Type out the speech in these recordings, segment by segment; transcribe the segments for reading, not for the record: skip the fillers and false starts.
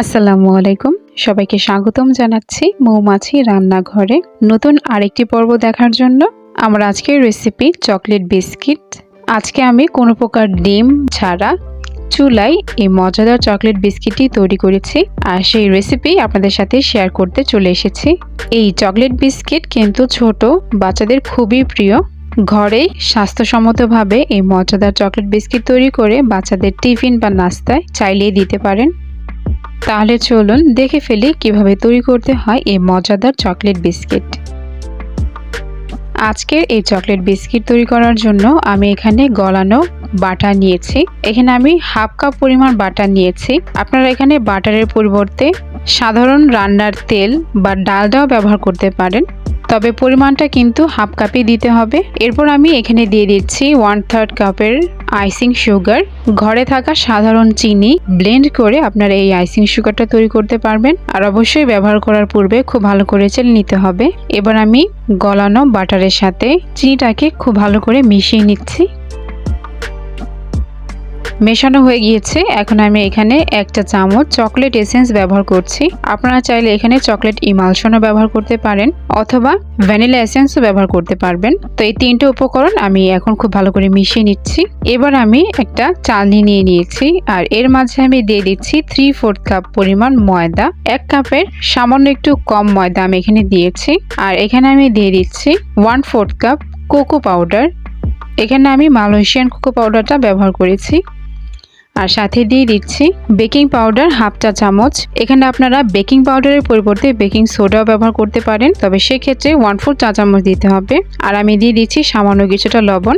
আসসালামু আলাইকুম, সবাইকে স্বাগতম জানাচ্ছি মৌমাছি রান্নাঘরে নতুন আরেকটি পর্ব দেখার জন্য। আমার আজকের রেসিপি চকলেট বিস্কিট। আজকে আমি কোনো প্রকার ডিম ছাড়া চুলায় এই মজাদার চকলেট বিস্কিটটি তৈরি করেছি, আর সেই রেসিপি আপনাদের সাথে শেয়ার করতে চলে এসেছি। এই চকলেট বিস্কিট কিন্তু ছোট বাচ্চাদের খুবই প্রিয়। ঘরে স্বাস্থ্যসম্মতভাবে এই মজাদার চকলেট বিস্কিট তৈরি করে বাচ্চাদের টিফিন বা নাস্তায় চাইলেই দিতে পারেন। তাহলে চলুন দেখে ফেলি কিভাবে তৈরি করতে হয় এই মজাদার চকলেট বিস্কিট। আজকের এই চকলেট বিস্কিট তৈরি করার জন্য আমি এখানে গলানো বাটার নিয়েছি। এখানে আমি হাফ কাপ পরিমাণ বাটার নিয়েছি। আপনারা এখানে বাটারের পরিবর্তে সাধারণ রান্নার তেল বা ডালডাও ব্যবহার করতে পারেন, তবে পরিমাণটা কিন্তু হাফ কাপই দিতে হবে। এরপর আমি এখানে দিয়ে দিচ্ছি 1/3 কাপের আইসিং সুগার। ঘরে থাকা সাধারণ চিনি ব্লেন্ড করে আপনারা এই আইসিং সুগারটা তৈরি করতে পারবেন, আর অবশ্যই ব্যবহার করার পূর্বে খুব ভালো করে চেলে নিতে হবে। এবার আমি গলানো বাটারের সাথে চিনিটাকে খুব ভালো করে মিশিয়ে নিচ্ছি। মেশানো হয়ে গিয়েছে। এখন আমি এখানে 1 চামচ চকলেট এসেন্স ব্যবহার করছি। আপনারা চাইলে এখানে চকলেট ইমালশনও ব্যবহার করতে পারেন অথবা ভ্যানিলা এসেন্সও ব্যবহার করতে পারবেন। তো এই তিনটে উপকরণ আমি এখন খুব ভালো করে মিশিয়ে নিচ্ছি। এবার আমি একটা চালনি নিয়ে নিয়েছি, আর এর মাঝে আমি দিয়ে দিচ্ছি 3/4 কাপ পরিমাণ ময়দা। 1 কাপের সামান্য একটু কম ময়দা আমি এখানে দিয়েছি। আর এখানে আমি দিয়ে দিচ্ছি 1/4 কাপ কোকো পাউডার। এখানে আমি মালয়েশিয়ান কোকো পাউডারটা ব্যবহার করেছি। আর সাথে দিয়ে দিচ্ছি বেকিং পাউডার হাফ চা চামচ। এখানে আপনারা বেকিং পাউডারের পরিবর্তে বেকিং সোডাও ব্যবহার করতে পারেন, তবে সেক্ষেত্রে 1/4 চা চামচ দিতে হবে। আর আমি দিয়ে দিচ্ছি সামান্য কিছুটা লবণ।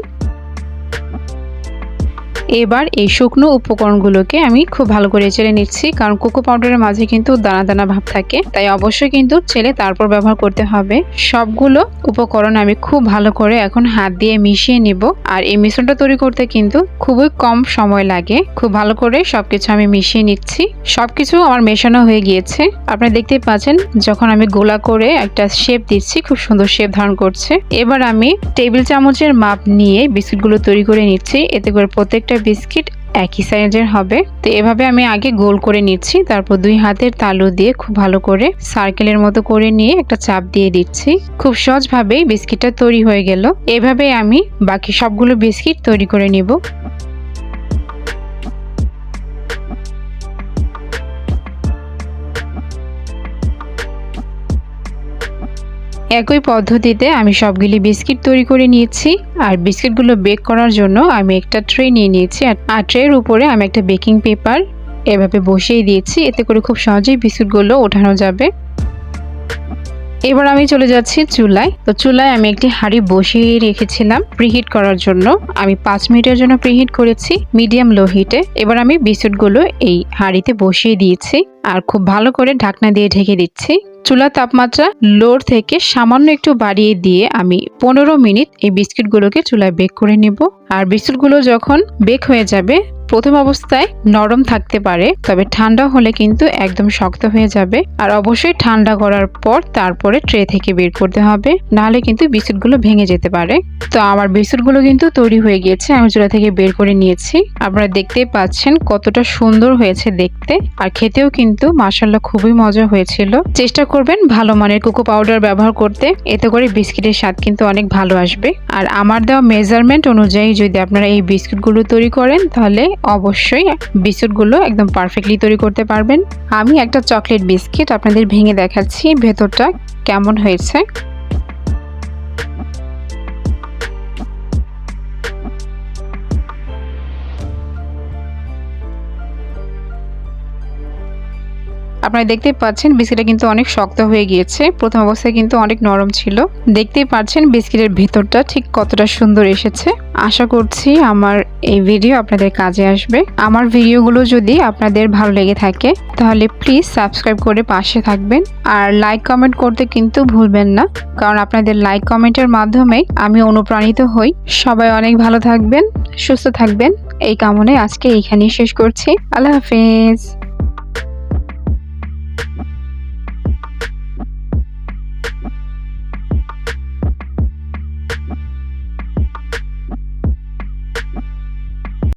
এবার এই শুকনো উপকরণগুলোকে আমি খুব ভালো করে চেলে নিচ্ছি, কারণ কোকো পাউডারের মাঝে কিন্তু দানা দানা ভাব থাকে, তাই অবশ্যই কিন্তু চেলে তারপর ব্যবহার করতে হবে। সবগুলো উপকরণ আমি খুব ভালো করে এখন হাত দিয়ে মিশিয়ে নিব। আর এই মিশ্রণটা তৈরি করতে কিন্তু খুবই কম সময় লাগে। খুব ভালো করে সবকিছু আমি মিশিয়ে নিচ্ছি। সবকিছু আমার মেশানো হয়ে গিয়েছে। আপনারা দেখতে পাচ্ছেন যখন আমি গোলা করে একটা শেপ দিচ্ছি, খুব সুন্দর শেপ ধারণ করছে। এবার আমি টেবিল চামচের মাপ নিয়ে বিস্কুটগুলো তৈরি করে নিচ্ছি, এতে করে প্রত্যেকটা বিস্কিট একই সাইজের হবে। তো এভাবে আমি আগে গোল করে নিচ্ছি, তারপর 2 হাতের তালু দিয়ে খুব ভালো করে সার্কেলের মতো করে নিয়ে একটা চাপ দিয়ে দিচ্ছি। খুব সহজভাবেই বিস্কিটটা তৈরি হয়ে গেল। এভাবে আমি বাকি সবগুলো বিস্কিট তৈরি করে নিব। একই পদ্ধতিতে আমি সবগুলি বিস্কিট তৈরি করে নিয়েছি। আর বিস্কিটগুলো বেক করার জন্য আমি একটা ট্রে নিয়ে নিয়েছি, আর ট্রের উপরে আমি একটা বেকিং পেপার এভাবে বসিয়ে দিয়েছি, এতে করে খুব সহজেই বিস্কুটগুলো ওঠানো যাবে। এবার আমি চলে যাচ্ছি চুলায়। তো চুলায় আমি একটি হাঁড়ি বসিয়ে রেখেছিলাম প্রিহিট করার জন্য। আমি 5 মিনিটের জন্য প্রিহিট করেছি মিডিয়াম লো হিটে। এবার আমি বিস্কুটগুলো এই হাঁড়িতে বসিয়ে দিয়েছি, আর খুব ভালো করে ঢাকনা দিয়ে ঢেকে দিচ্ছি। চুলার তাপমাত্রা লোর থেকে সামান্য একটু বাড়িয়ে দিয়ে আমি 15 মিনিট এই বিস্কিটগুলোকে চুলায় বেক করে নিব। আর বিস্কুটগুলো যখন বেক হয়ে যাবে, প্রথম অবস্থায় নরম থাকতে পারে, তবে ঠান্ডা হলে কিন্তু একদম শক্ত হয়ে যাবে। আর অবশ্যই ঠান্ডা করার পর তারপরে ট্রে থেকে বের করতে হবে, নাহলে কিন্তু বিস্কুটগুলো ভেঙে যেতে পারে। তো আমার বিস্কুটগুলো কিন্তু তৈরি হয়ে গিয়েছে, আমি চুলা থেকে বের করে নিয়েছি। আপনারা দেখতেই পাচ্ছেন কতটা সুন্দর হয়েছে দেখতে, আর খেতেও কিন্তু মাশাআল্লাহ খুবই মজা হয়েছিল। চেষ্টা করবেন ভালো মানের কোকো পাউডার ব্যবহার করতে, এতে করে বিস্কিটের স্বাদ কিন্তু অনেক ভালো আসবে। আর আমার দেওয়া মেজারমেন্ট অনুযায়ী যদি আপনারা এই বিস্কুটগুলো তৈরি করেন, তাহলে অবশ্যই বিস্কুটগুলো একদম পারফেক্টলি তৈরি করতে পারবেন। আমি একটা চকলেট বিস্কিট আপনাদের ভেঙে দেখাচ্ছি ভেতরটা কেমন হয়েছে। আপনারা দেখতে পাচ্ছেন বিস্কিটটা কিন্তু অনেক শক্ত হয়ে গিয়েছে। প্রথম অবস্থায় কিন্তু অনেক নরম ছিল। দেখতেই পাচ্ছেন বিস্কিটের ভেতরটা ঠিক কতটা সুন্দর এসেছে। আশা করছি আমার এই ভিডিও আপনাদের কাজে আসবে। আমার ভিডিওগুলো যদি আপনাদের ভালো লেগে থাকে, তাহলে প্লিজ সাবস্ক্রাইব করে পাশে থাকবেন। আর লাইক কমেন্ট করতে কিন্তু ভুলবেন না, কারণ আপনাদের লাইক কমেন্টের মাধ্যমে আমি অনুপ্রাণিত হই। সবাই অনেক ভালো থাকবেন, সুস্থ থাকবেন এই কামনায় আজকে এইখানেই শেষ করছি। আল্লাহ হাফেজ।